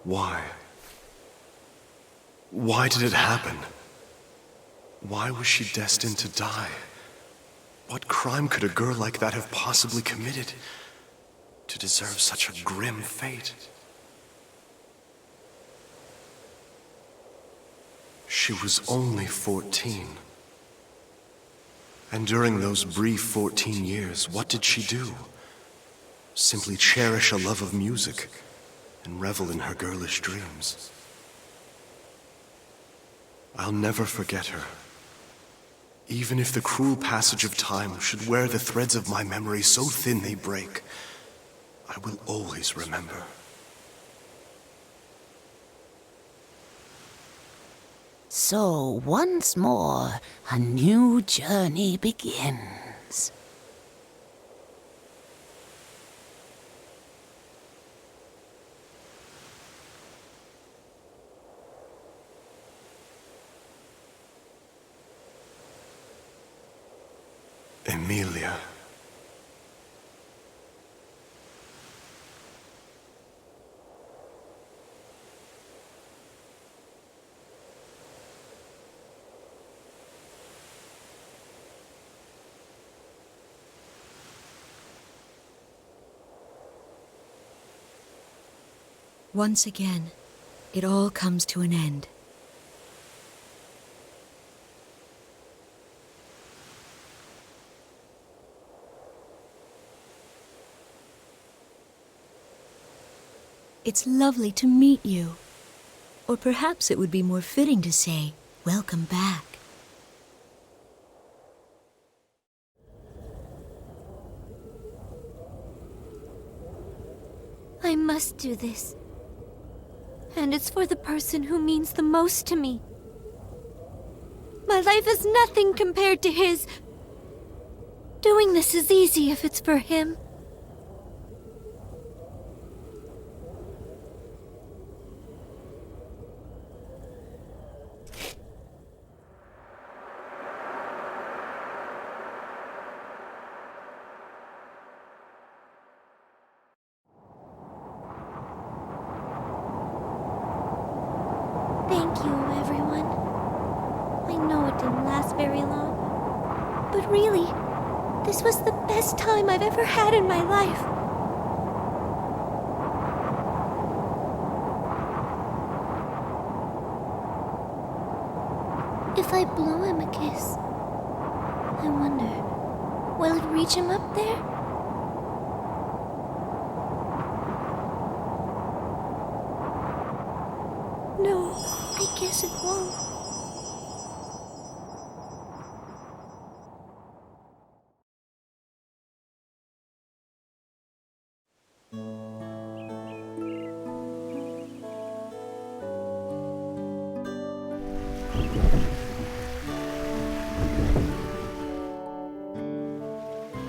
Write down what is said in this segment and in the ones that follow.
Why? Why did it happen? Why was she destined to die? What crime could a girl like that have possibly committed to deserve such a grim fate? She was only 14. And during those brief 14 years, what did she do? Simply cherish a love of music and revel in her girlish dreams. I'll never forget her. Even if the cruel passage of time should wear the threads of my memory so thin they break, I will always remember. So once more, a new journey begins. Emilia. Once again, it all comes to an end. It's lovely to meet you. Or perhaps it would be more fitting to say, welcome back. I must do this. And it's for the person who means the most to me. My life is nothing compared to his. Doing this is easy if it's for him. Thank you, everyone. I know it didn't last very long, but really, this was the best time I've ever had in my life. If I blow him a kiss, I wonder, will it reach him up there? No, I guess it won't.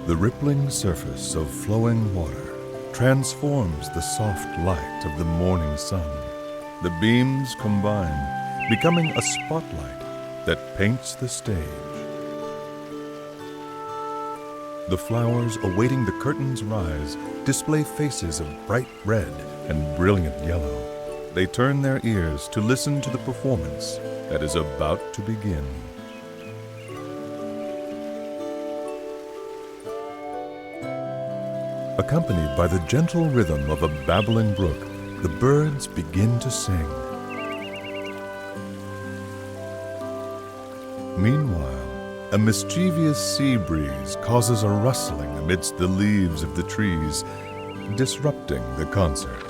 The rippling surface of flowing water transforms the soft light of the morning sun. The beams combine, becoming a spotlight that paints the stage. The flowers awaiting the curtain's rise display faces of bright red and brilliant yellow. They turn their ears to listen to the performance that is about to begin. Accompanied by the gentle rhythm of a babbling brook, the birds begin to sing. Meanwhile, a mischievous sea breeze causes a rustling amidst the leaves of the trees, disrupting the concert.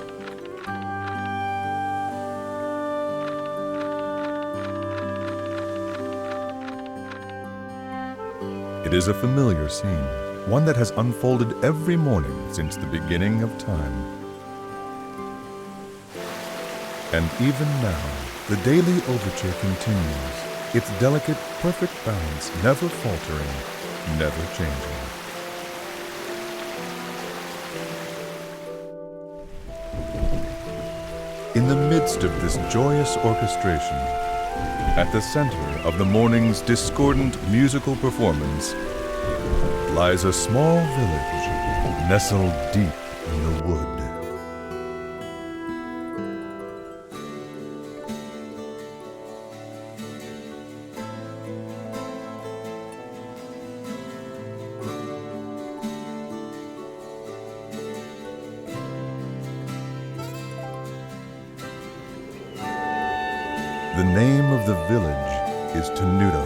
It is a familiar scene, one that has unfolded every morning since the beginning of time. And even now, the daily overture continues, its delicate, perfect balance never faltering, never changing. In the midst of this joyous orchestration, at the center of the morning's discordant musical performance, lies a small village, nestled deep in the wood. name of the village is Tenuto.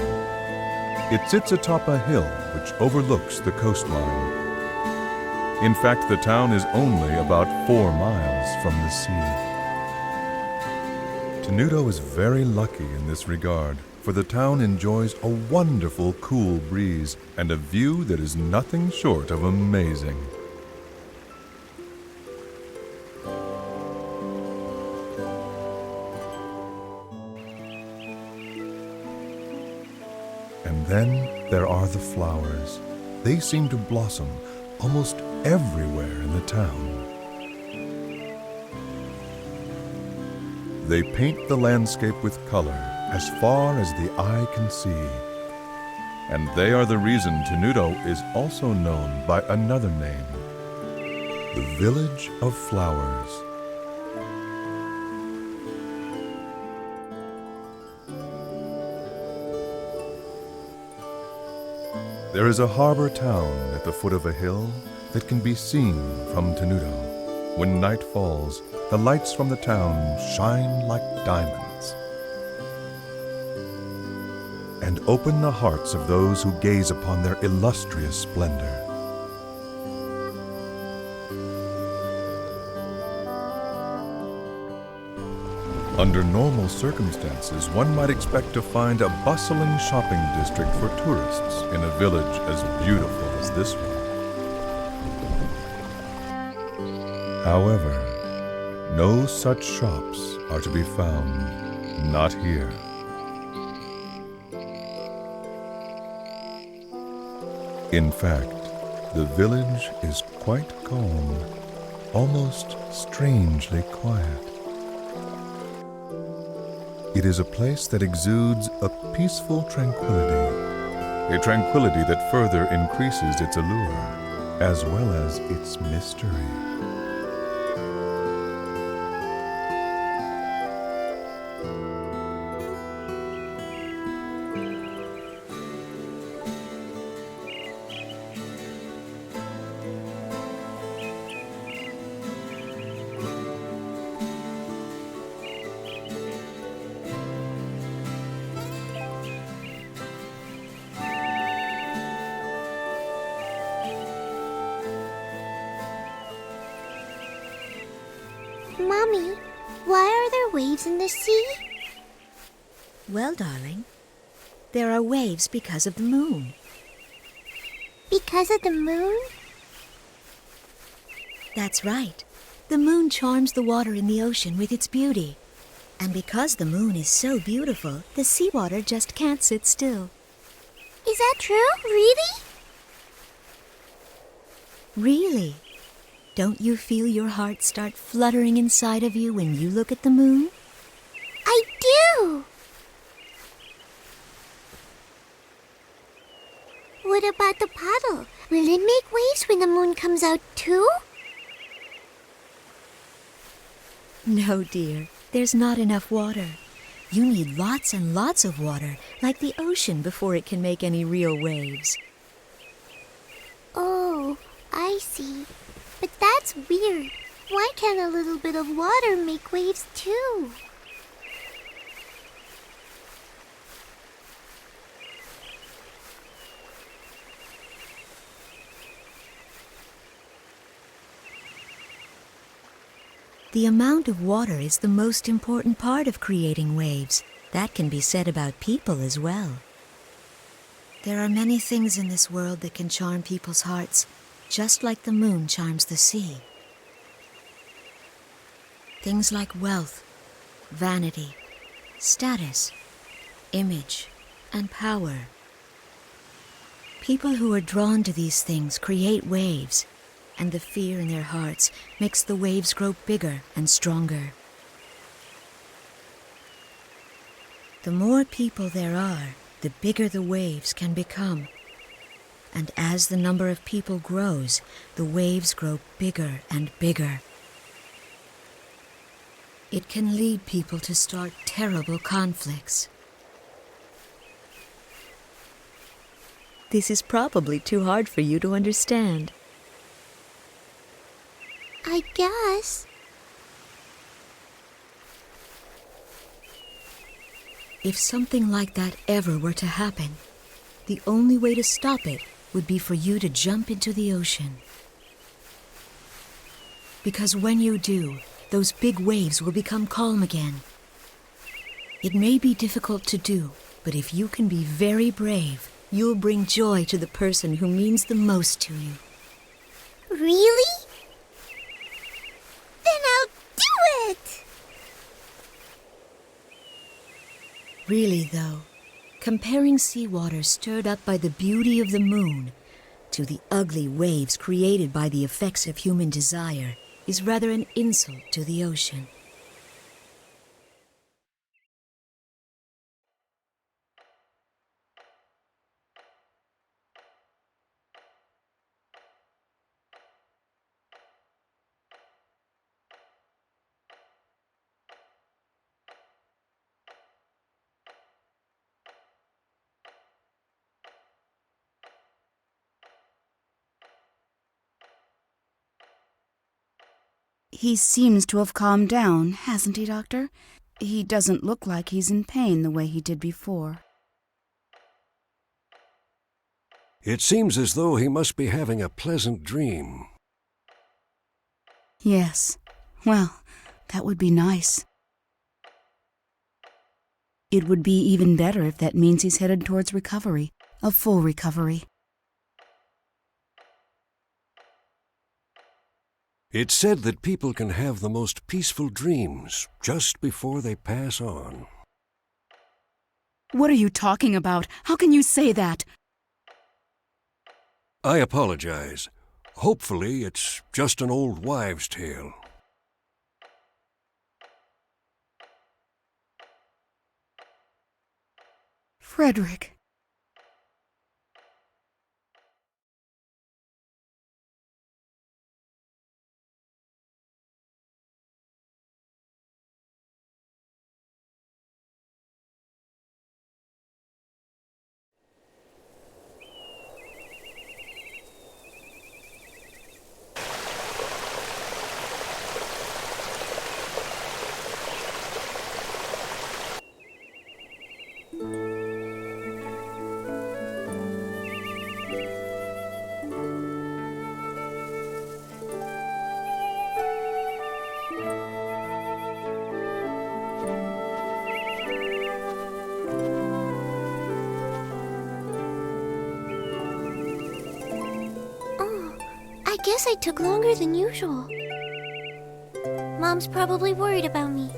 It sits atop a hill which overlooks the coastline. In fact, the town is only about 4 miles from the sea. Tenuto is very lucky in this regard, for the town enjoys a wonderful cool breeze and a view that is nothing short of amazing. And then there are the flowers. They seem to blossom almost everywhere in the town. They paint the landscape with color as far as the eye can see. And they are the reason Tenuto is also known by another name, the Village of Flowers. There is a harbor town at the foot of a hill that can be seen from Tenuto. When night falls, the lights from the town shine like diamonds and open the hearts of those who gaze upon their illustrious splendor. Under normal circumstances, one might expect to find a bustling shopping district for tourists in a village as beautiful as this one. However, no such shops are to be found, not here. In fact, the village is quite calm, almost strangely quiet. It is a place that exudes a peaceful tranquility, a tranquility that further increases its allure, as well as its mystery. Mommy, why are there waves in the sea? Well, darling, there are waves because of the moon. Because of the moon? That's right. The moon charms the water in the ocean with its beauty. And because the moon is so beautiful, the seawater just can't sit still. Is that true? Really? Really? Don't you feel your heart start fluttering inside of you when you look at the moon? I do! What about the puddle? Will it make waves when the moon comes out too? No, dear. There's not enough water. You need lots and lots of water, like the ocean, before it can make any real waves. Oh, I see. But that's weird. Why can't a little bit of water make waves too? The amount of water is the most important part of creating waves. That can be said about people as well. There are many things in this world that can charm people's hearts, just like the moon charms the sea. Things like wealth, vanity, status, image, and power. People who are drawn to these things create waves, and the fear in their hearts makes the waves grow bigger and stronger. The more people there are, the bigger the waves can become. And as the number of people grows, the waves grow bigger and bigger. It can lead people to start terrible conflicts. This is probably too hard for you to understand. I guess. If something like that ever were to happen, the only way to stop it would be for you to jump into the ocean. Because when you do, those big waves will become calm again. It may be difficult to do, but if you can be very brave, you'll bring joy to the person who means the most to you. Really? Then I'll do it! Really, though, comparing seawater stirred up by the beauty of the moon to the ugly waves created by the effects of human desire is rather an insult to the ocean. He seems to have calmed down, hasn't he, Doctor? He doesn't look like he's in pain the way he did before. It seems as though he must be having a pleasant dream. Yes. Well, that would be nice. It would be even better if that means he's headed towards recovery, a full recovery. It's said that people can have the most peaceful dreams just before they pass on. What are you talking about? How can you say that? I apologize. Hopefully, it's just an old wives' tale. Frederick. I guess I took longer than usual. Mom's probably worried about me.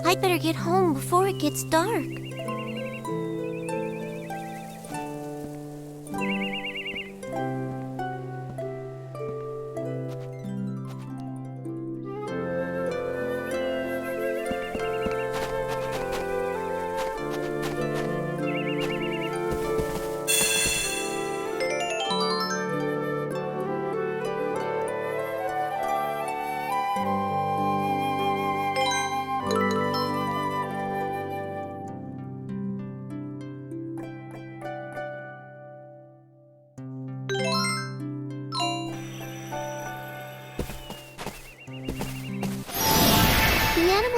I'd better get home before it gets dark.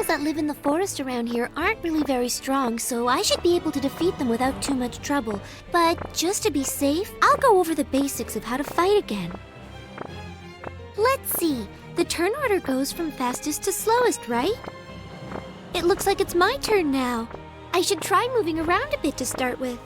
That live in the forest around here aren't really very strong, so I should be able to defeat them without too much trouble. But just to be safe, I'll go over the basics of how to fight again. Let's see. The turn order goes from fastest to slowest, right? It looks like it's my turn now. I should try moving around a bit to start with.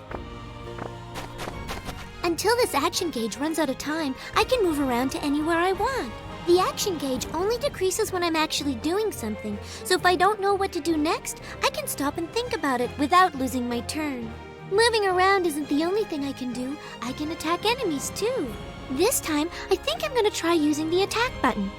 Until this action gauge runs out of time, I can move around to anywhere I want. The action gauge only decreases when I'm actually doing something, so if I don't know what to do next, I can stop and think about it without losing my turn. Moving around isn't the only thing I can do. I can attack enemies too. This time, I think I'm going to try using the attack button.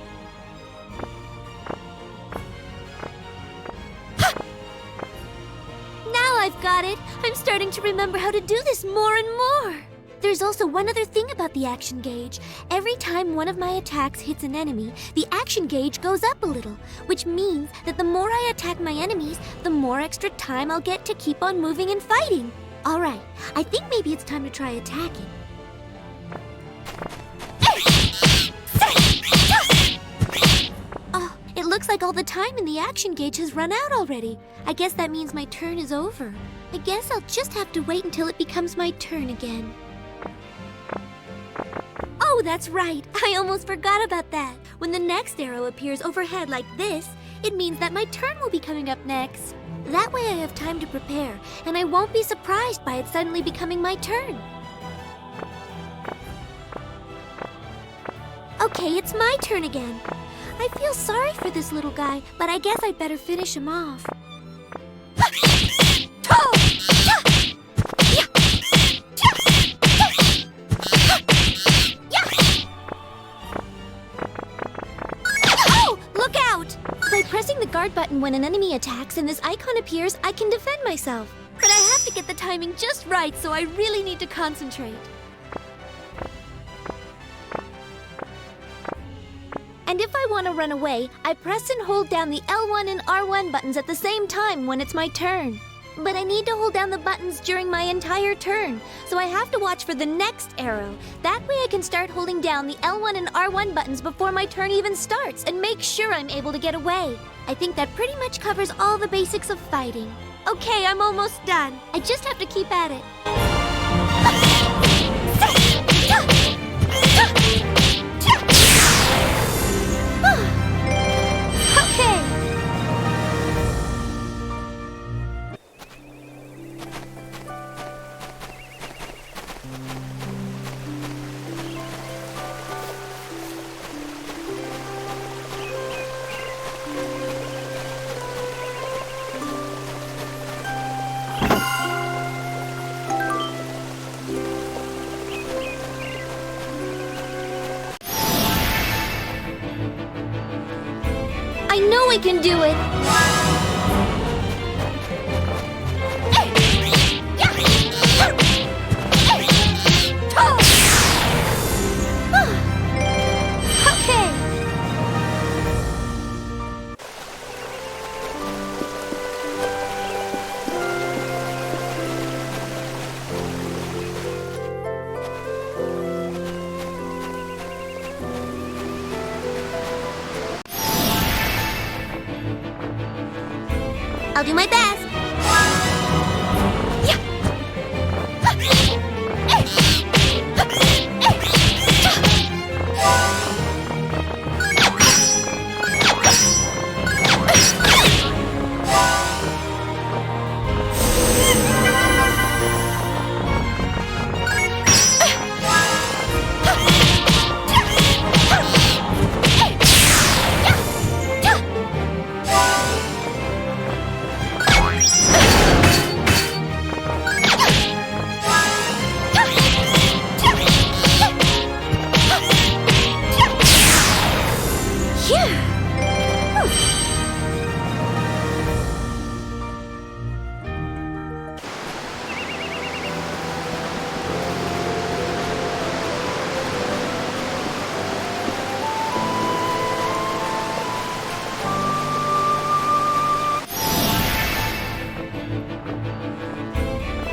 Now I've got it! I'm starting to remember how to do this more and more! There's also one other thing about the action gauge. Every time one of my attacks hits an enemy, the action gauge goes up a little, which means that the more I attack my enemies, the more extra time I'll get to keep on moving and fighting. Alright, I think maybe it's time to try attacking. Oh, it looks like all the time in the action gauge has run out already. I guess that means my turn is over. I guess I'll just have to wait until it becomes my turn again. Oh, that's right. I almost forgot about that. When the next arrow appears overhead like this, it means that my turn will be coming up next. That way I have time to prepare, and I won't be surprised by it suddenly becoming my turn. Okay, it's my turn again. I feel sorry for this little guy, but I guess I'd better finish him off. Oh, look out! By pressing the guard button when an enemy attacks and this icon appears, I can defend myself. But I have to get the timing just right, so I really need to concentrate. And if I want to run away, I press and hold down the L1 and R1 buttons at the same time when it's my turn. But I need to hold down the buttons during my entire turn, so I have to watch for the next arrow. That way I can start holding down the L1 and R1 buttons before my turn even starts and make sure I'm able to get away. I think that pretty much covers all the basics of fighting. Okay, I'm almost done. I just have to keep at it. Okay. I know I can do it! Okay! I'll do my best.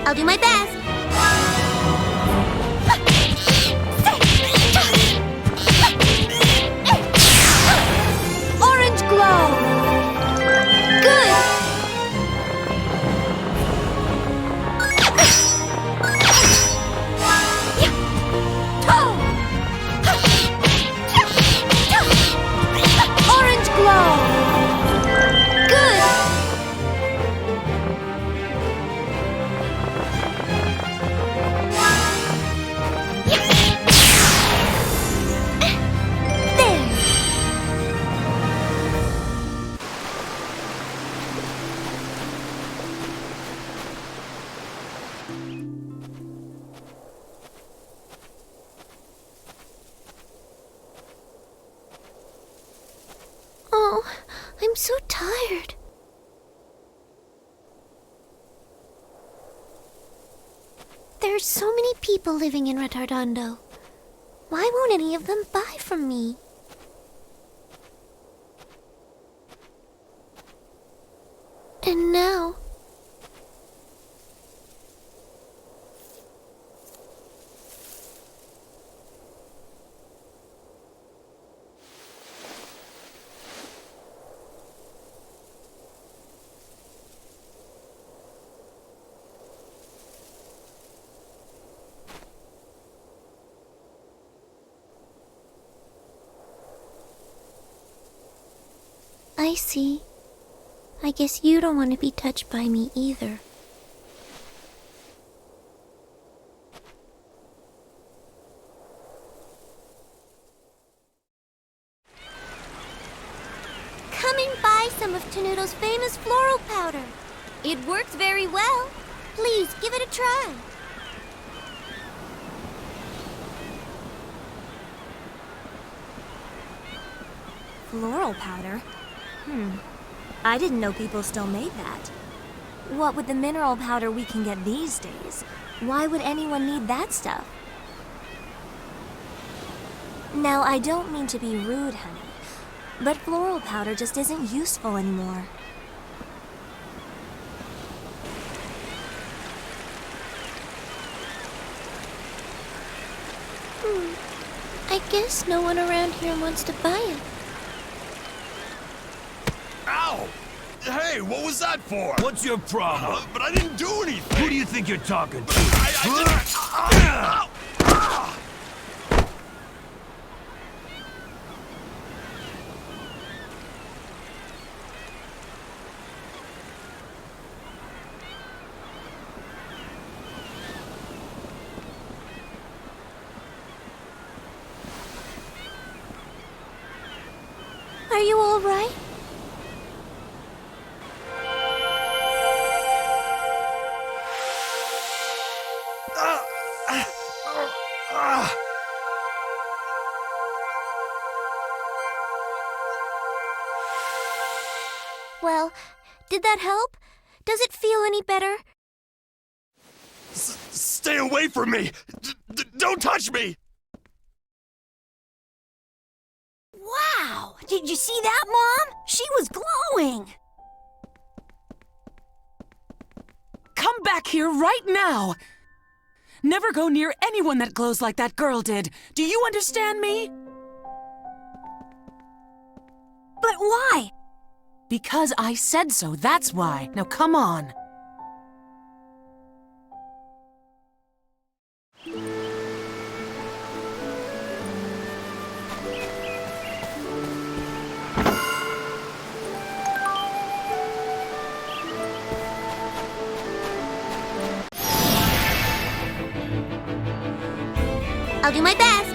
I'll do my best. Orange glow. Good. Orange glow. Good. Oh, I'm so tired. There's so many people living in Retardando. Why won't any of them buy from me? And now... I see. I guess you don't want to be touched by me either. Come and buy some of Tenuto's famous floral powder. It works very well. Please, give it a try. Floral powder? I didn't know people still made that. What with the mineral powder we can get these days? Why would anyone need that stuff? Now, I don't mean to be rude, honey, but floral powder just isn't useful anymore. I guess no one around here wants to buy it. Ow! Hey, what was that for? What's your problem? But I didn't do anything. Who do you think you're talking to? I Are you all right? Well, did that help? Does it feel any better? Stay away from me! Don't touch me! Wow! Did you see that, Mom? She was glowing! Come back here right now! Never go near anyone that glows like that girl did. Do you understand me? But why? Because I said so, that's why. Now come on. I'll do my best.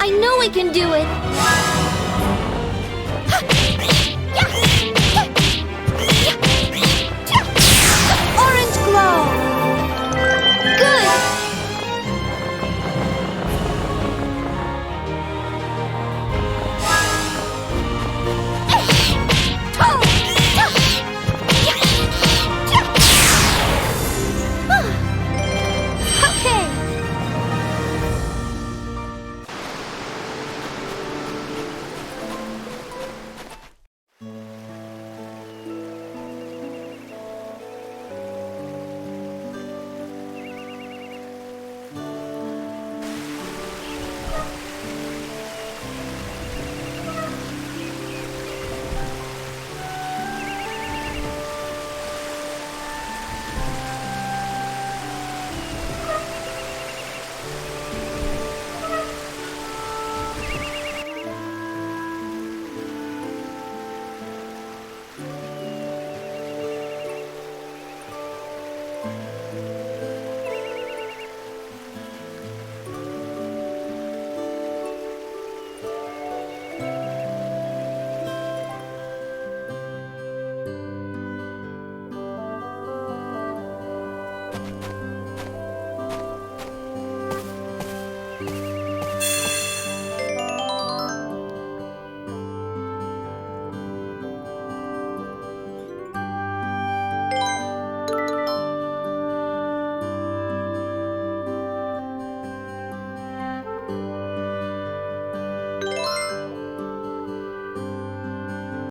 I know I can do it!